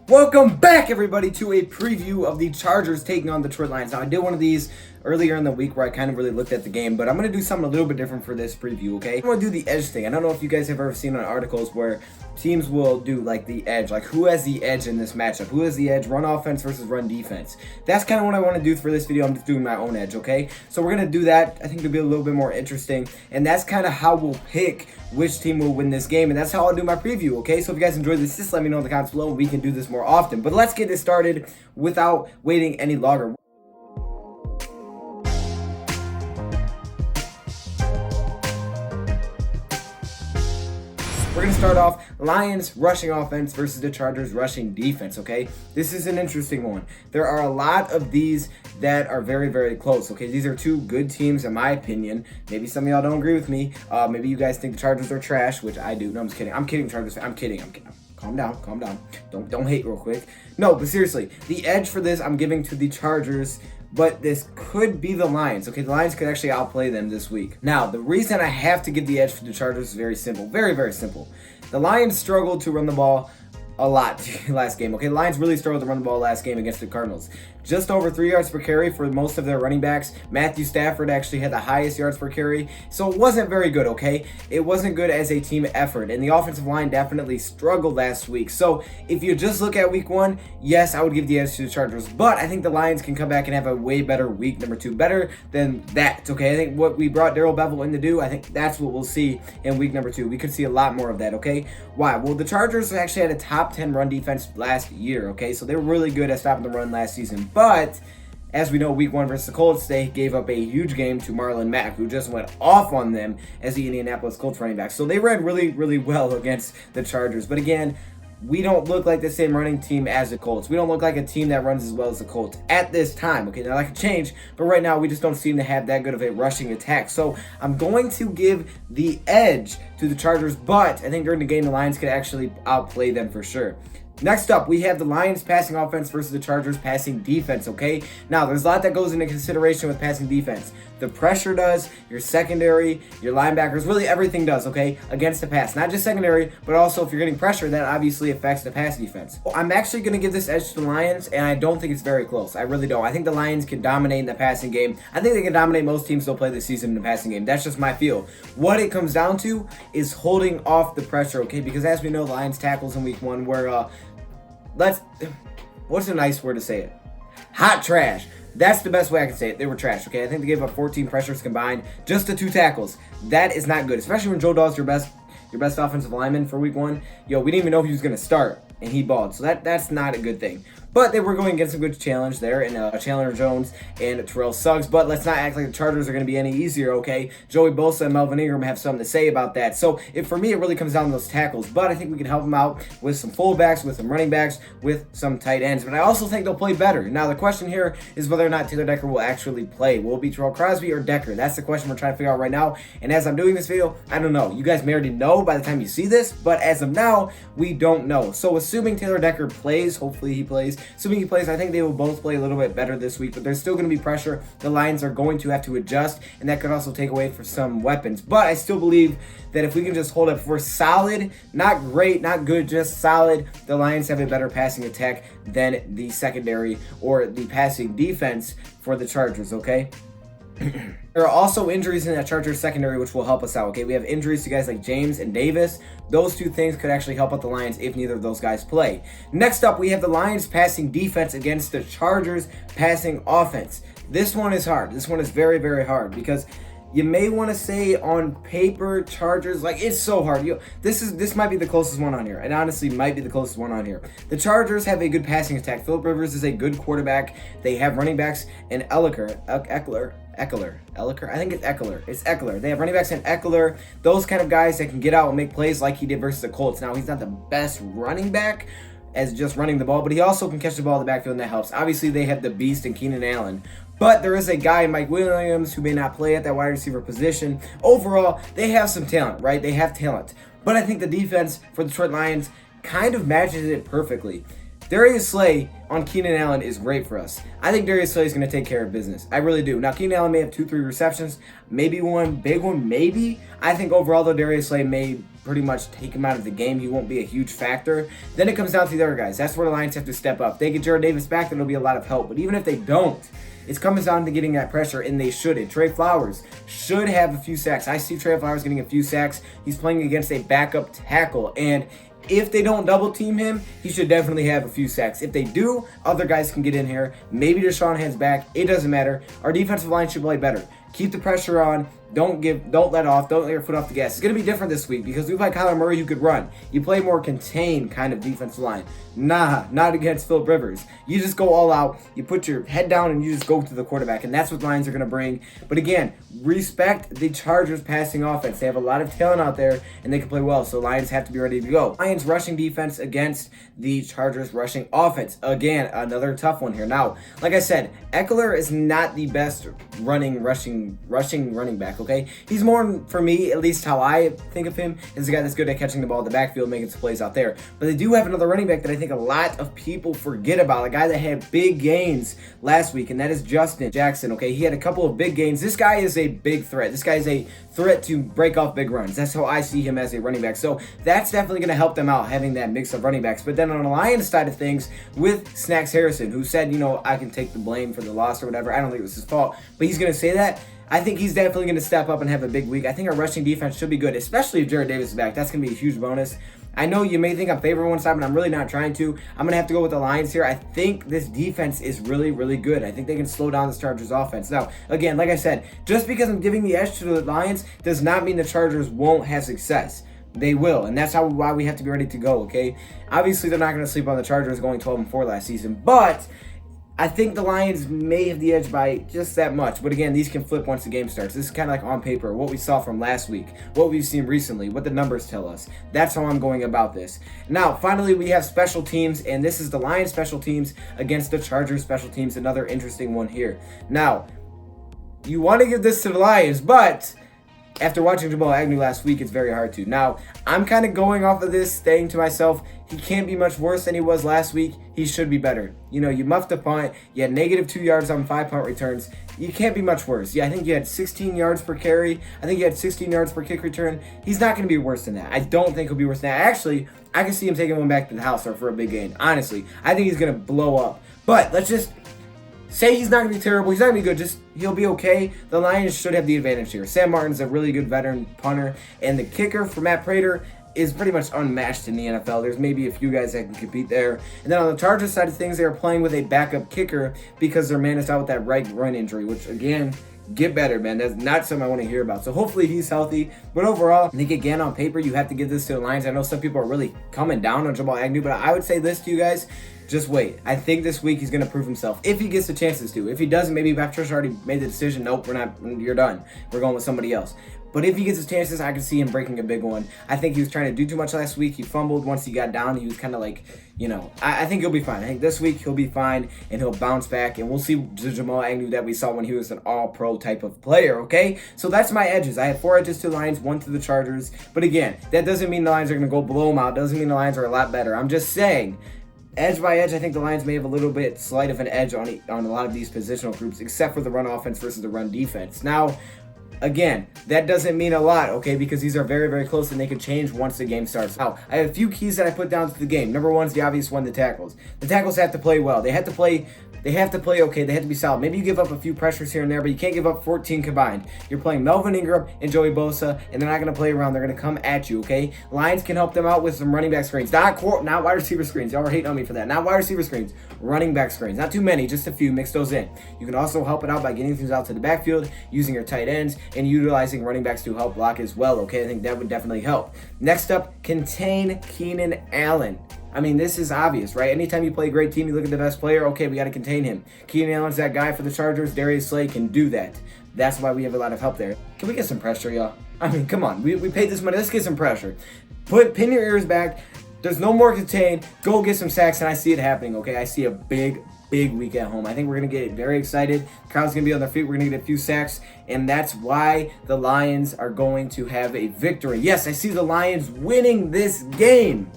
Welcome back, everybody, to a preview of the Chargers taking on the Detroit Lions. Now, I did one of these earlier in the week where I kind of really looked at the game, but I'm going to do something a little bit different for this preview, okay? I'm going to do the edge thing. I don't know if you guys have ever seen on articles where teams will do, like, the edge. Like, who has the edge in this matchup? Who has the edge? Run offense versus run defense. That's kind of what I want to do for this video. I'm just doing my own edge, okay? So we're going to do that. I think it'll be a little bit more interesting, and that's kind of how we'll pick which team will win this game, and that's how I'll do my preview, okay? So if you guys enjoyed this, just let me know in the comments below, and we can do this more often. But let's get this started without waiting any longer. We're going to start off Lions rushing offense versus the Chargers rushing defense, okay? This is an interesting one. There are a lot of these that are very, very close, okay? These are two good teams in my opinion. Maybe some of y'all don't agree with me. Maybe you guys think the Chargers are trash, which I do. No, I'm just kidding. I'm kidding, Chargers. I'm kidding. Calm down, calm down. Don't hate real quick. No, but seriously, the edge for this I'm giving to the Chargers, but this could be the Lions. Okay, the Lions could actually outplay them this week. Now, the reason I have to give the edge for the Chargers is very simple. Very, very simple. The Lions struggled to run the ball a lot last game. Okay, the Lions really struggled to run the ball last game against the Cardinals. Just over 3 yards per carry for most of their running backs. Matthew Stafford actually had the highest yards per carry, so it wasn't very good, okay? It wasn't good as a team effort, and the offensive line definitely struggled last week. So if you just look at week one, yes, I would give the edge to the Chargers, but I think the Lions can come back and have a way better week number 2. Better than that, okay? I think what we brought Darrell Bevell in to do, I think that's what we'll see in week number 2. We could see a lot more of that, okay? Why? Well, the Chargers actually had a top 10 run defense last year, okay? So they were really good at stopping the run last season. But as we know, week 1 versus the Colts, they gave up a huge game to Marlon Mack, who just went off on them as the Indianapolis Colts running back. So they ran really, really well against the Chargers. But again, we don't look like the same running team as the Colts. We don't look like a team that runs as well as the Colts at this time. Okay, now that could change, but right now we just don't seem to have that good of a rushing attack. So I'm going to give the edge to the Chargers, but I think during the game the Lions could actually outplay them for sure. Next up, we have the Lions passing offense versus the Chargers passing defense, okay? Now, there's a lot that goes into consideration with passing defense. The pressure does, your secondary, your linebackers, really everything does, okay, against the pass. Not just secondary, but also if you're getting pressure, that obviously affects the pass defense. I'm actually going to give this edge to the Lions, and I don't think it's very close. I really don't. I think the Lions can dominate in the passing game. I think they can dominate most teams they'll play this season in the passing game. That's just my feel. What it comes down to is holding off the pressure, okay? Because as we know, the Lions tackles in week 1 were, what's a nice word to say it? Hot trash. That's the best way I can say it. They were trash, okay? I think they gave up 14 pressures combined just to 2 tackles. That is not good, especially when Joe Dawes your best offensive lineman for week 1. Yo, we didn't even know he was going to start, and he balled. So that's not a good thing. But they were going against a good challenge there in Chandler Jones and Terrell Suggs. But let's not act like the Chargers are going to be any easier, okay? Joey Bosa and Melvin Ingram have something to say about that. So for me, it really comes down to those tackles. But I think we can help them out with some fullbacks, with some running backs, with some tight ends. But I also think they'll play better. Now, the question here is whether or not Taylor Decker will actually play. Will it be Terrell Crosby or Decker? That's the question we're trying to figure out right now. And as I'm doing this video, I don't know. You guys may already know by the time you see this. But as of now, we don't know. So assuming Taylor Decker plays, hopefully he plays. Assuming he plays, I think they will both play a little bit better this week, but there's still going to be pressure. The Lions are going to have to adjust, and that could also take away for some weapons. But I still believe that if we can just hold up for solid, not great, not good, just solid, the Lions have a better passing attack than the secondary or the passing defense for the Chargers, okay? There are also injuries in that Chargers secondary which will help us out, okay? We have injuries to guys like James and Davis. Those 2 things could actually help out the Lions if neither of those guys play. Next up, we have the Lions passing defense against the Chargers passing offense. This one is hard. This one is very, very hard because you may want to say on paper, Chargers, like it's so hard. This might be the closest one on here. It honestly might be the closest one on here. The Chargers have a good passing attack. Phillip Rivers is a good quarterback. They have running backs in Eckler. I think it's Eckler. It's Eckler. They have running backs in Eckler. Those kind of guys that can get out and make plays like he did versus the Colts. Now, he's not the best running back as just running the ball, but he also can catch the ball in the backfield, and that helps. Obviously, they have the beast in Keenan Allen. But there is a guy, Mike Williams, who may not play at that wide receiver position. Overall, they have some talent, right? They have talent. But I think the defense for the Detroit Lions kind of matches it perfectly. Darius Slay on Keenan Allen is great for us. I think Darius Slay is going to take care of business. I really do. Now, Keenan Allen may have 2-3 receptions, maybe one big one, maybe. I think overall, though, Darius Slay may pretty much take him out of the game. He won't be a huge factor. Then it comes down to the other guys. That's where the Lions have to step up. If they get Jarrad Davis back, then it'll be a lot of help. But even if they don't, it's coming down to getting that pressure, and they shouldn't. Trey Flowers should have a few sacks. I see Trey Flowers getting a few sacks. He's playing against a backup tackle, and if they don't double team him, he should definitely have a few sacks. If they do, other guys can get in here. Maybe Deshaun heads back. It doesn't matter. Our defensive line should play better. Keep the pressure on. Don't let off. Don't let your foot off the gas. It's going to be different this week because we play Kyler Murray who could run. You play more contained kind of defensive line. Nah, not against Philip Rivers. You just go all out. You put your head down and you just go to the quarterback. And that's what Lions are going to bring. But again, respect the Chargers passing offense. They have a lot of talent out there and they can play well. So Lions have to be ready to go. Lions rushing defense against the Chargers rushing offense. Again, another tough one here. Now, like I said, Eckler is not the best rushing running back. Okay, he's more, for me, at least how I think of him, is a guy that's good at catching the ball in the backfield, making some plays out there. But they do have another running back that I think a lot of people forget about, a guy that had big gains last week, and that is Justin Jackson. Okay, he had a couple of big gains. This guy is a big threat. This guy is a threat to break off big runs. That's how I see him as a running back. So that's definitely going to help them out, having that mix of running backs. But then on the Lions side of things, with Snacks Harrison, who said, I can take the blame for the loss or whatever. I don't think it was his fault, but he's going to say that. I think he's definitely going to step up and have a big week. I think our rushing defense should be good, especially if Jarrad Davis is back. That's going to be a huge bonus. I know you may think I'm favoring one side, but I'm really not trying to. I'm going to have to go with the Lions here. I think this defense is really, really good. I think they can slow down the Chargers offense. Now, again, like I said, just because I'm giving the edge to the Lions does not mean the Chargers won't have success. They will, and that's why we have to be ready to go, okay? Obviously, they're not going to sleep on the Chargers going 12-4 last season, but I think the Lions may have the edge by just that much. But again, these can flip once the game starts. This is kind of like on paper, what we saw from last week, what we've seen recently, what the numbers tell us. That's how I'm going about this. Now, finally, we have special teams, and this is the Lions special teams against the Chargers special teams. Another interesting one here. Now, you want to give this to the Lions, but after watching Jamal Agnew last week, it's very hard to. Now, I'm kind of going off of this, saying to myself, he can't be much worse than he was last week. He should be better. You muffed a punt. You had -2 yards on 5 punt returns. You can't be much worse. Yeah, I think you had 16 yards per carry. I think you had 16 yards per kick return. He's not going to be worse than that. I don't think he'll be worse than that. Actually, I can see him taking one back to the house or for a big gain. Honestly, I think he's going to blow up. But let's just say he's not going to be terrible. He's not going to be good. He'll be okay. The Lions should have the advantage here. Sam Martin's a really good veteran punter. And the kicker for Matt Prater is pretty much unmatched in the NFL. There's maybe a few guys that can compete there. And then on the Chargers side of things, they are playing with a backup kicker because their man is out with that right groin injury, which, again, get better, man. That's not something I want to hear about. So hopefully he's healthy. But overall, I think, again, on paper, you have to give this to the Lions. I know some people are really coming down on Jamal Agnew, but I would say this to you guys. Just wait. I think this week he's going to prove himself if he gets the chances to. If he doesn't, maybe Patricia already made the decision. Nope, we're not. You're done. We're going with somebody else. But if he gets his chances, I can see him breaking a big one. I think he was trying to do too much last week. He fumbled once he got down. He was kind of like, I think he'll be fine. I think this week he'll be fine and he'll bounce back. And we'll see the Jamal Agnew that we saw when he was an all-pro type of player, okay? So that's my edges. I had 4 edges to the Lions, 1 to the Chargers. But again, that doesn't mean the Lions are going to go blow them out. Doesn't mean the Lions are a lot better. I'm just saying, edge by edge, I think the Lions may have a little bit slight of an edge on a lot of these positional groups, except for the run offense versus the run defense. Now, again, that doesn't mean a lot, okay, because these are very, very close and they can change once the game starts. Now, I have a few keys that I put down to the game. Number one is the obvious one, the tackles. The tackles have to play well. They have to play okay. They have to be solid. Maybe you give up a few pressures here and there, but you can't give up 14 combined. You're playing Melvin Ingram and Joey Bosa, and they're not going to play around. They're going to come at you, okay? Lions can help them out with some running back screens. Not wide receiver screens. Y'all are hating on me for that. Not wide receiver screens. Running back screens. Not too many, just a few. Mix those in. You can also help it out by getting things out to the backfield, using your tight ends, and utilizing running backs to help block as well, okay? I think that would definitely help. Next up, contain Keenan Allen. I mean, this is obvious, right? Anytime you play a great team, you look at the best player, okay, we got to contain him. Keenan Allen's that guy for the Chargers. Darius Slay can do that. That's why we have a lot of help there. Can we get some pressure, y'all? I mean, come on. We paid this money. Let's get some pressure. Pin your ears back. There's no more contain. Go get some sacks, and I see it happening, okay? I see a big week at home. I think we're going to get very excited. The crowd's going to be on their feet. We're going to get a few sacks, and that's why the Lions are going to have a victory. Yes, I see the Lions winning this game.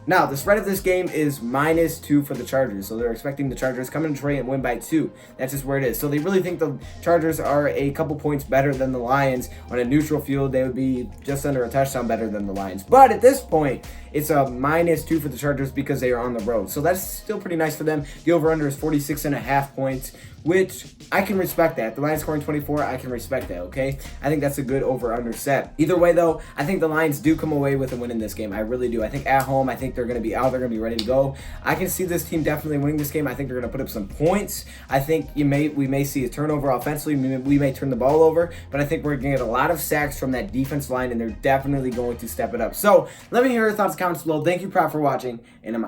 Now, the spread of this game is -2 for the Chargers, so they're expecting the Chargers come in Detroit and win by 2. That's just where it is. So they really think the Chargers are a couple points better than the Lions. On a neutral field, they would be just under a touchdown better than the Lions. But at this point, it's a -2 for the Chargers because they are on the road. So that's still pretty nice for them. The over-under is 46.5 points, which I can respect that. The Lions scoring 24, I can respect that, okay? I think that's a good over-under set. Either way, though, I think the Lions do come away with a win in this game. I really do. I think at home, I think they're going to be out. They're going to be ready to go. I can see this team definitely winning this game. I think they're going to put up some points. I think we may see a turnover offensively. We may turn the ball over, but I think we're going to get a lot of sacks from that defense line, and they're definitely going to step it up. So let me hear your thoughts in the comments below. Thank you, Prop, for watching, and I'm